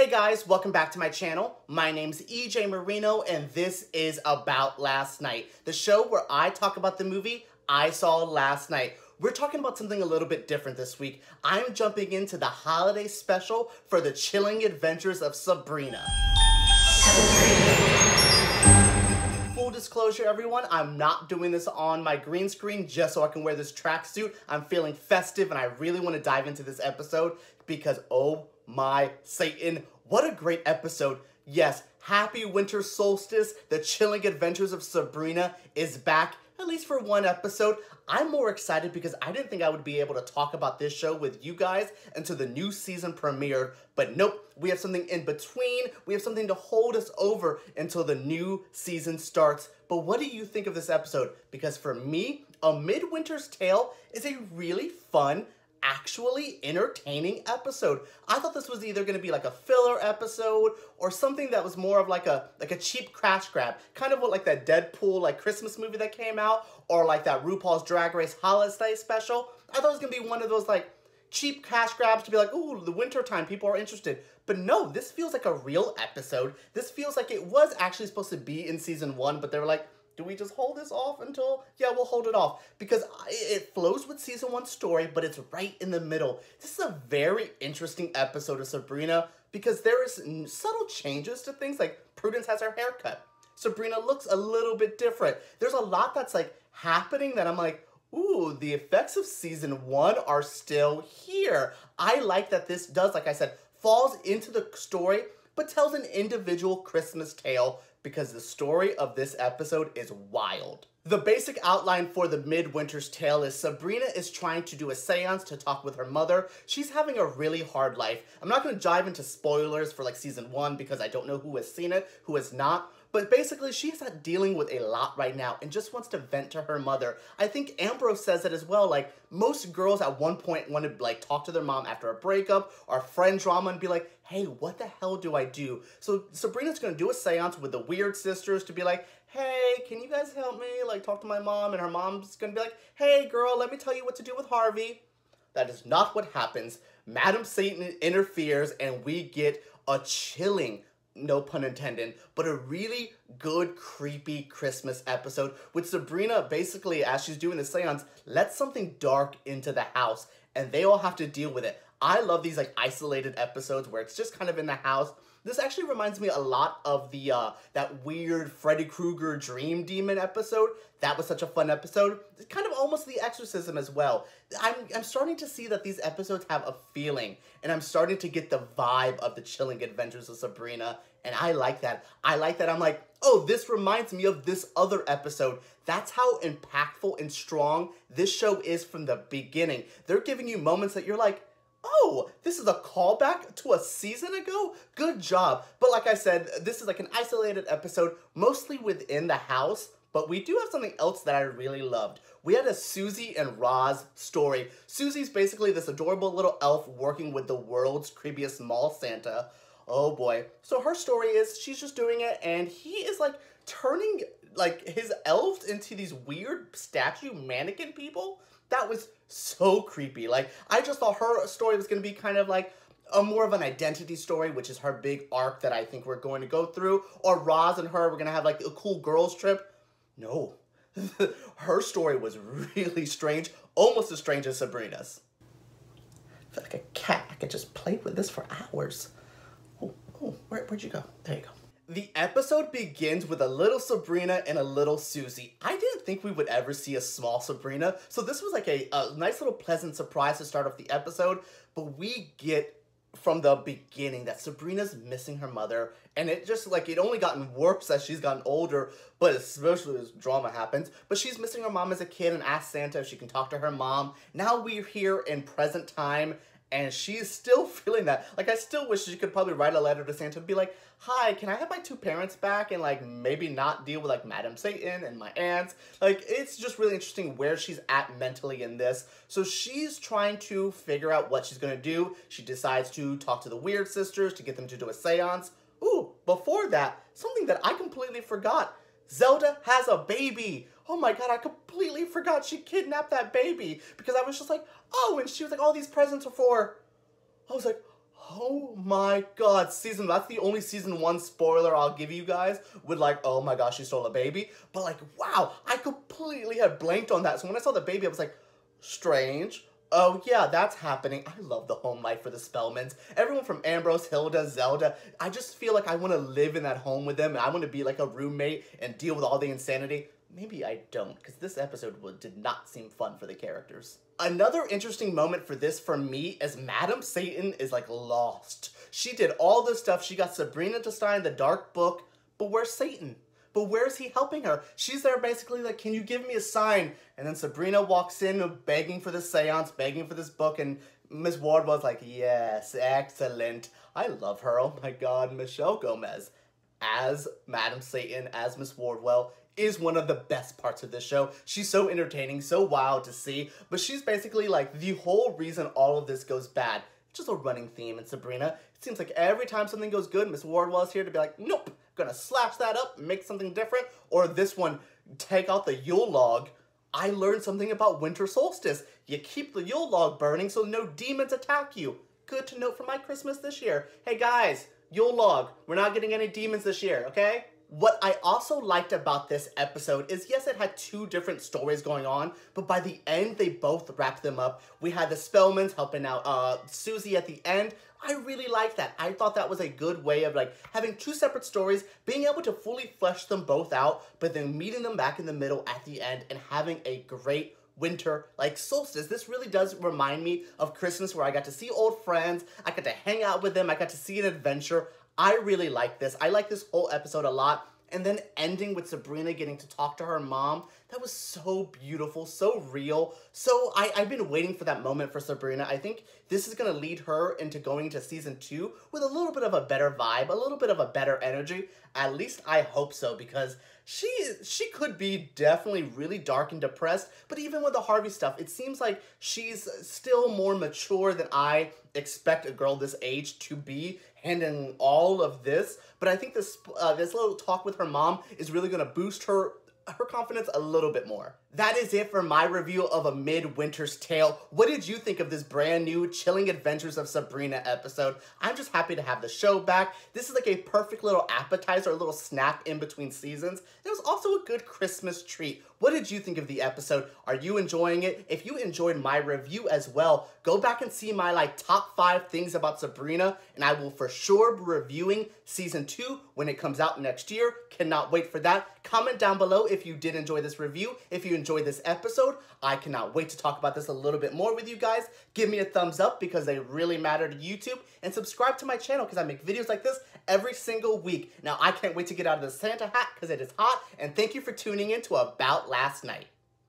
Hey guys, welcome back to my channel. My name's EJ Marino and this is About Last Night, the show where I talk about the movie I saw last night. We're talking about something a little bit different this week. I'm jumping into the holiday special for the Chilling Adventures of Sabrina. Full disclosure, everyone, I'm not doing this on my green screen just so I can wear this tracksuit. I'm feeling festive and I really want to dive into this episode because, oh my Satan, what a great episode. Yes, happy winter solstice. The Chilling Adventures of Sabrina is back, at least for one episode. I'm more excited because I didn't think I would be able to talk about this show with you guys until the new season premiered, but nope, we have something in between. We have something to hold us over until the new season starts. But what do you think of this episode? Because for me, A Midwinter's Tale is a really fun, actually entertaining episode. I thought this was either going to be like a filler episode or something that was more of like a cheap crash grab, kind of what like that Deadpool like Christmas movie that came out, or like that RuPaul's Drag Race holiday special. I thought it was going to be one of those like cheap cash grabs to be like, ooh, the winter time, people are interested. But no, this feels like a real episode. This feels like it was actually supposed to be in season 1, but they were like, do we just hold this off until, yeah, we'll hold it off. Because it flows with season 1 story, but it's right in the middle. This is a very interesting episode of Sabrina because there is subtle changes to things, like Prudence has her hair cut. Sabrina looks a little bit different. There's a lot that's like happening that I'm like, ooh, the effects of season 1 are still here. I like that this does, like I said, falls into the story, but tells an individual Christmas tale because the story of this episode is wild. The basic outline for the Midwinter's Tale is Sabrina is trying to do a seance to talk with her mother. She's having a really hard life. I'm not going to dive into spoilers for like season 1 because I don't know who has seen it, who has not. But basically, she's dealing with a lot right now and just wants to vent to her mother. I think Ambrose says it as well. Like, most girls at one point want to, like, talk to their mom after a breakup or friend drama and be like, hey, what the hell do I do? So Sabrina's going to do a seance with the weird sisters to be like, hey, can you guys help me? Like, talk to my mom. And her mom's going to be like, hey, girl, let me tell you what to do with Harvey. That is not what happens. Madam Satan interferes and we get a chilling, no pun intended, but a really good, creepy Christmas episode with Sabrina basically, as she's doing the seance, lets something dark into the house and they all have to deal with it. I love these like isolated episodes where it's just kind of in the house. This actually reminds me a lot of the that weird Freddy Krueger Dream Demon episode. That was such a fun episode. It's kind of almost The Exorcism as well. I'm starting to see that these episodes have a feeling, and I'm starting to get the vibe of the Chilling Adventures of Sabrina, and I like that. I like that I'm like, oh, this reminds me of this other episode. That's how impactful and strong this show is from the beginning. They're giving you moments that you're like, oh, this is a callback to a season ago? Good job. But like I said, this is like an isolated episode, mostly within the house, but we do have something else that I really loved. We had a Susie and Roz story. Susie's basically this adorable little elf working with the world's creepiest mall Santa. Oh boy. So her story is she's just doing it and he is like turning like his elves into these weird statue mannequin people. That was so creepy. Like, I just thought her story was going to be kind of like a more of an identity story, which is her big arc that I think we're going to go through. Or Roz and her, we're going to have like a cool girls trip. No. Her story was really strange. Almost as strange as Sabrina's. I feel like a cat. I could just play with this for hours. Oh, where'd you go? There you go. The episode begins with a little Sabrina and a little Susie. I didn't think we would ever see a small Sabrina, so this was like a nice little pleasant surprise to start off the episode, but we get from the beginning that Sabrina's missing her mother, and it just like, it only gotten worse as she's gotten older, but especially as drama happens, but she's missing her mom as a kid and asks Santa if she can talk to her mom. Now we're here in present time, and she's still feeling that. Like, I still wish she could probably write a letter to Santa and be like, hi, can I have my 2 parents back and, like, maybe not deal with, like, Madam Satan and my aunts? Like, it's just really interesting where she's at mentally in this. So she's trying to figure out what she's gonna do. She decides to talk to the Weird Sisters to get them to do a seance. Ooh, before that, something that I completely forgot. Zelda has a baby. Oh my god, I completely forgot she kidnapped that baby because I was just like, oh, and she was like, all these presents are for... I was like, Oh my god, that's the only season 1 spoiler I'll give you guys with like, oh my gosh, she stole a baby. But like, wow, I completely had blanked on that. So when I saw the baby, I was like, strange. Oh yeah, that's happening. I love the home life for the Spellmans. Everyone from Ambrose, Hilda, Zelda. I just feel like I want to live in that home with them. And I want to be like a roommate and deal with all the insanity. Maybe I don't, because this episode did not seem fun for the characters. Another interesting moment for this for me is Madam Satan is like lost. She did all this stuff. She got Sabrina to sign the dark book, but where's Satan? But where's he helping her? She's there basically like, can you give me a sign? And then Sabrina walks in begging for this seance, begging for this book, and Miss Wardwell's like, yes, excellent. I love her. Oh my god, Michelle Gomez as Madam Satan, as Miss Wardwell, is one of the best parts of this show. She's so entertaining, so wild to see, but she's basically like the whole reason all of this goes bad. It's just a running theme in Sabrina. It seems like every time something goes good, Miss Wardwell is here to be like, nope, gonna slash that up, make something different, or this one, take out the Yule log. I learned something about winter solstice. You keep the Yule log burning so no demons attack you. Good to note for my Christmas this year. Hey guys, Yule log, we're not getting any demons this year, okay? What I also liked about this episode is, yes, it had 2 different stories going on, but by the end, they both wrapped them up. We had the Spellmans helping out Susie at the end. I really liked that. I thought that was a good way of like having 2 separate stories, being able to fully flesh them both out, but then meeting them back in the middle at the end and having a great winter like solstice. This really does remind me of Christmas, where I got to see old friends, I got to hang out with them, I got to see an adventure. I really like this. I like this whole episode a lot. And then ending with Sabrina getting to talk to her mom, that was so beautiful, so real. So I've been waiting for that moment for Sabrina. I think this is going to lead her into going to season 2 with a little bit of a better vibe, a little bit of a better energy. At least I hope so, because she could be definitely really dark and depressed, but even with the Harvey stuff, it seems like she's still more mature than I expect a girl this age to be, handling all of this. But I think this little talk with her mom is really going to boost her confidence a little bit more. That is it for my review of A Midwinter's Tale. What did you think of this brand new Chilling Adventures of Sabrina episode? I'm just happy to have the show back. This is like a perfect little appetizer, a little snack in between seasons. It was also a good Christmas treat. What did you think of the episode? Are you enjoying it? If you enjoyed my review as well, go back and see my like top 5 things about Sabrina, and I will for sure be reviewing season 2 when it comes out next year. Cannot wait for that. Comment down below if you did enjoy this review, if you enjoyed this episode. I cannot wait to talk about this a little bit more with you guys. Give me a thumbs up because they really matter to YouTube, and subscribe to my channel because I make videos like this every single week. Now I can't wait to get out of the Santa hat because it is hot, and thank you for tuning in to About Last Night.